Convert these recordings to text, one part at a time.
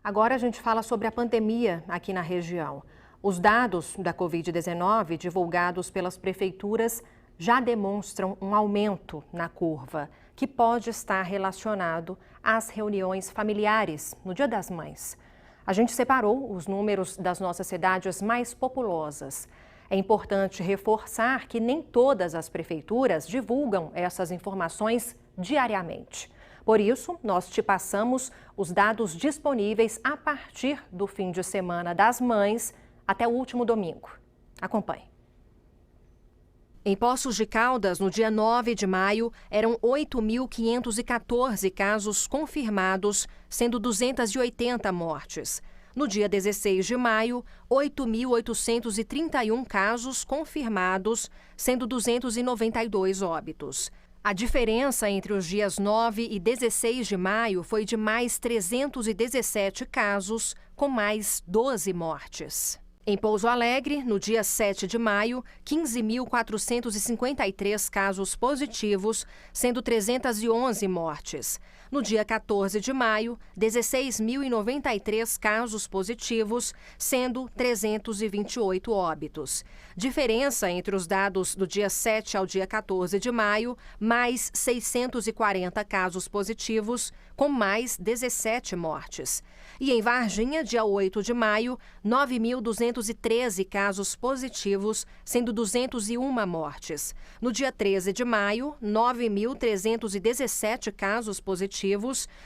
Agora a gente fala sobre a pandemia aqui na região. Os dados da Covid-19 divulgados pelas prefeituras já demonstram um aumento na curva, que pode estar relacionado às reuniões familiares no Dia das Mães. A gente separou os números das nossas cidades mais populosas. É importante reforçar que nem todas as prefeituras divulgam essas informações diariamente. Por isso, nós te passamos os dados disponíveis a partir do fim de semana das mães até o último domingo. Acompanhe. Em Poços de Caldas, no dia 9 de maio, eram 8.514 casos confirmados, sendo 280 mortes. No dia 16 de maio, 8.831 casos confirmados, sendo 292 óbitos. A diferença entre os dias 9 e 16 de maio foi de mais 317 casos, com mais 12 mortes. Em Pouso Alegre, no dia 7 de maio, 15.453 casos positivos, sendo 311 mortes. No dia 14 de maio, 16.093 casos positivos, sendo 328 óbitos. Diferença entre os dados do dia 7 ao dia 14 de maio, mais 640 casos positivos, com mais 17 mortes. E em Varginha, dia 8 de maio, 9.213 casos positivos, sendo 201 mortes. No dia 13 de maio, 9.317 casos positivos,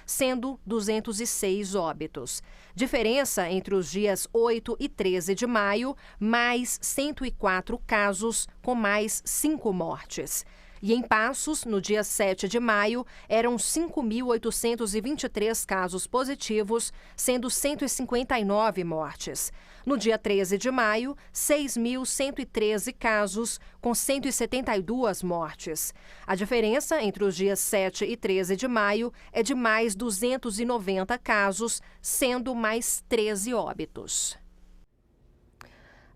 sendo 206 óbitos. Diferença entre os dias 8 e 13 de maio, mais 104 casos, com mais 5 mortes. E em Passos, no dia 7 de maio, eram 5.823 casos positivos, sendo 159 mortes. No dia 13 de maio, 6.113 casos, com 172 mortes. A diferença entre os dias 7 e 13 de maio é de mais 290 casos, sendo mais 13 óbitos.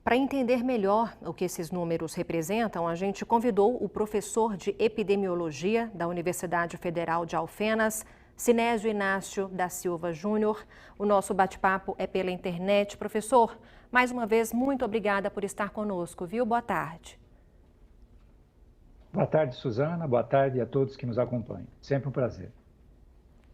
Para entender melhor o que esses números representam, a gente convidou o professor de epidemiologia da Universidade Federal de Alfenas, Sinésio Inácio da Silva Júnior. O nosso bate-papo é pela internet. Professor, mais uma vez, muito obrigada por estar conosco, viu? Boa tarde. Boa tarde, Suzana. Boa tarde a todos que nos acompanham. Sempre um prazer.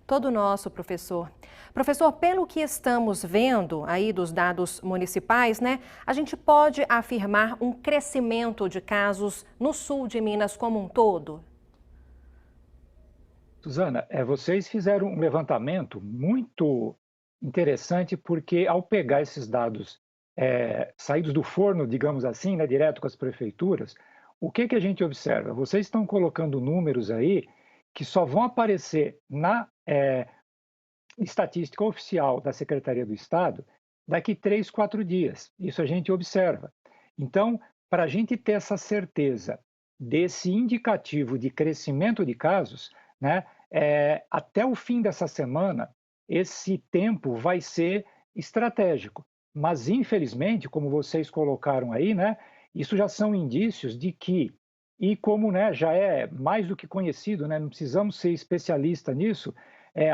Todo nosso, professor. Professor, pelo que estamos vendo aí dos dados municipais, né, a gente pode afirmar um crescimento de casos no sul de Minas como um todo? Suzana, vocês fizeram um levantamento muito interessante, porque ao pegar esses dados saídos do forno, digamos assim, né, direto com as prefeituras, o que a gente observa? Vocês estão colocando números aí que só vão aparecer na estatística oficial da Secretaria do Estado daqui 3, 4 dias. Isso a gente observa. Então, para a gente ter essa certeza desse indicativo de crescimento de casos, né, até o fim dessa semana, esse tempo vai ser estratégico. Mas, infelizmente, como vocês colocaram aí, né, isso já são indícios de que, e como, né, já é mais do que conhecido, né, não precisamos ser especialista nisso,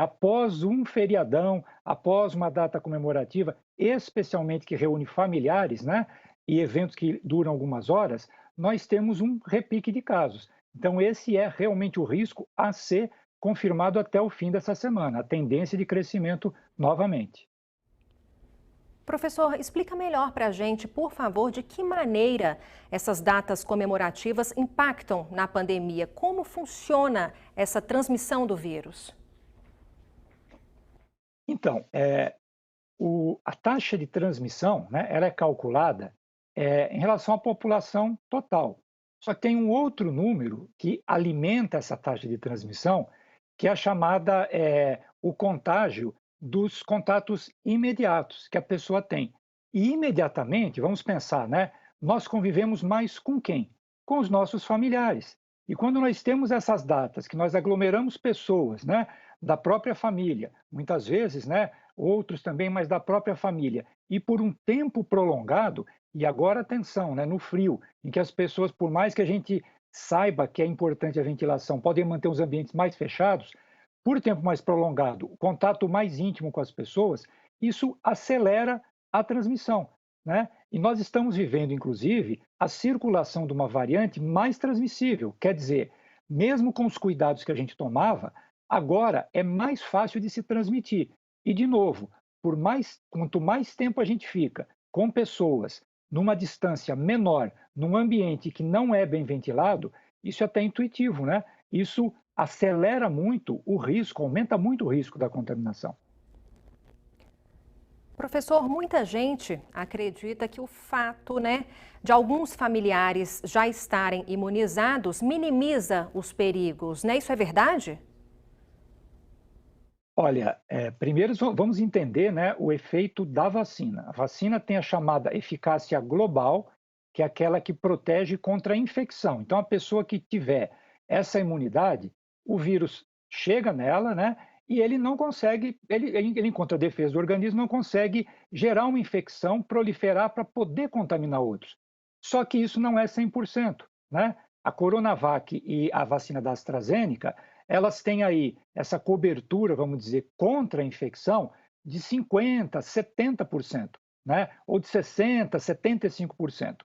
após um feriadão, após uma data comemorativa, especialmente que reúne familiares, né, e eventos que duram algumas horas, nós temos um repique de casos. Então, esse é realmente o risco a ser confirmado até o fim dessa semana, a tendência de crescimento novamente. Professor, explica melhor para a gente, por favor, de que maneira essas datas comemorativas impactam na pandemia? Como funciona essa transmissão do vírus? Então, a taxa de transmissão, né, ela é calculada em relação à população total. Só que tem um outro número que alimenta essa taxa de transmissão, que é a chamada, o contágio dos contatos imediatos que a pessoa tem. E imediatamente, vamos pensar, né, nós convivemos mais com quem? Com os nossos familiares. E quando nós temos essas datas, que nós aglomeramos pessoas, né, da própria família, muitas vezes, né, outros também, mas da própria família, e por um tempo prolongado, e agora atenção, né, no frio, em que as pessoas, por mais que a gente saiba que é importante a ventilação, podem manter os ambientes mais fechados, por tempo mais prolongado, o contato mais íntimo com as pessoas, isso acelera a transmissão, né? E nós estamos vivendo, inclusive, a circulação de uma variante mais transmissível. Quer dizer, mesmo com os cuidados que a gente tomava, agora é mais fácil de se transmitir. E, de novo, quanto mais tempo a gente fica com pessoas numa distância menor, num ambiente que não é bem ventilado, isso é até intuitivo, né? Isso acelera muito o risco, aumenta muito o risco da contaminação. Professor, muita gente acredita que o fato, né, de alguns familiares já estarem imunizados minimiza os perigos, né? Isso é verdade? Olha, primeiro vamos entender, né, o efeito da vacina. A vacina tem a chamada eficácia global, que é aquela que protege contra a infecção. Então, a pessoa que tiver essa imunidade, o vírus chega nela, né, e ele não consegue, ele encontra a defesa do organismo, não consegue gerar uma infecção, proliferar para poder contaminar outros. Só que isso não é 100%, né? A Coronavac e a vacina da AstraZeneca, elas têm aí essa cobertura, vamos dizer, contra a infecção de 50%, 70%, né? Ou de 60%, 75%.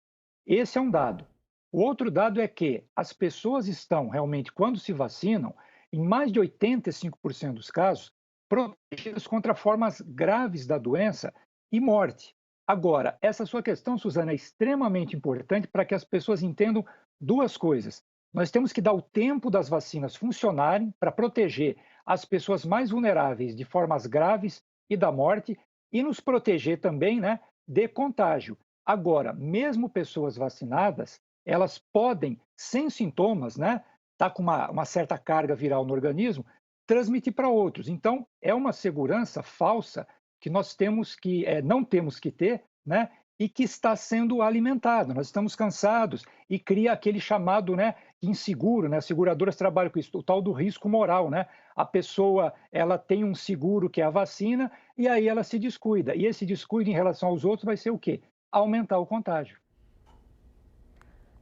Esse é um dado. O outro dado é que as pessoas estão realmente, quando se vacinam, em mais de 85% dos casos, protegidas contra formas graves da doença e morte. Agora, essa sua questão, Suzana, é extremamente importante para que as pessoas entendam duas coisas. Nós temos que dar o tempo das vacinas funcionarem para proteger as pessoas mais vulneráveis de formas graves e da morte e nos proteger também, né, de contágio. Agora, mesmo pessoas vacinadas, elas podem, sem sintomas, né, tá com uma certa carga viral no organismo, transmitir para outros. Então, é uma segurança falsa que nós temos que, não temos que ter, né, e que está sendo alimentada. Nós estamos cansados e cria aquele chamado, né, inseguro, né? As seguradoras trabalham com isso, o tal do risco moral, né? A pessoa, ela tem um seguro que é a vacina e aí ela se descuida. E esse descuido em relação aos outros vai ser o quê? Aumentar o contágio.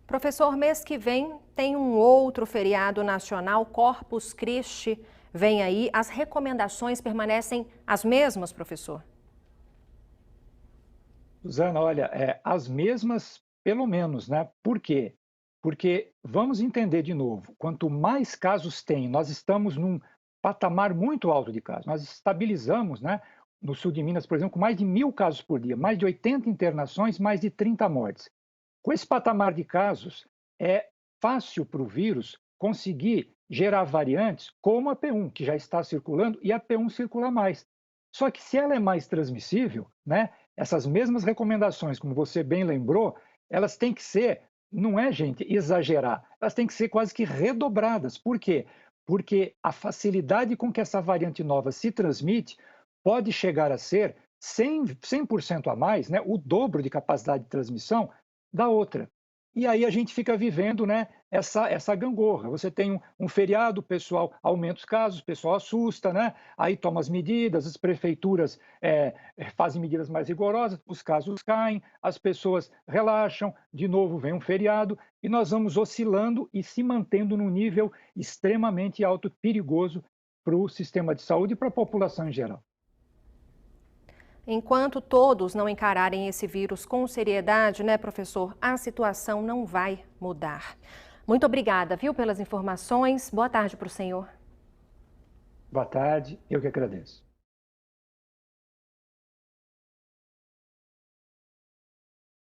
Professor, mês que vem tem um outro feriado nacional, Corpus Christi, vem aí. As recomendações permanecem as mesmas, professor? Suzana, olha, as mesmas, pelo menos, né? Por quê? Porque vamos entender de novo, quanto mais casos tem, nós estamos num patamar muito alto de casos. Nós estabilizamos, né, no sul de Minas, por exemplo, com mais de 1.000 casos por dia, mais de 80 internações, mais de 30 mortes. Com esse patamar de casos, é fácil para o vírus conseguir gerar variantes como a P1, que já está circulando, e a P1 circula mais. Só que se ela é mais transmissível, né, essas mesmas recomendações, como você bem lembrou, elas têm que ser, não é, gente, exagerar, elas têm que ser quase que redobradas. Por quê? Porque a facilidade com que essa variante nova se transmite pode chegar a ser 100% a mais, né, o dobro de capacidade de transmissão da outra. E aí a gente fica vivendo, né, essa gangorra. Você tem um feriado, o pessoal aumenta os casos, o pessoal assusta, né? Aí toma as medidas, as prefeituras fazem medidas mais rigorosas, os casos caem, as pessoas relaxam, de novo vem um feriado, e nós vamos oscilando e se mantendo num nível extremamente alto, perigoso para o sistema de saúde e para a população em geral. Enquanto todos não encararem esse vírus com seriedade, né, professor, a situação não vai mudar. Muito obrigada, viu, pelas informações. Boa tarde para o senhor. Boa tarde, eu que agradeço.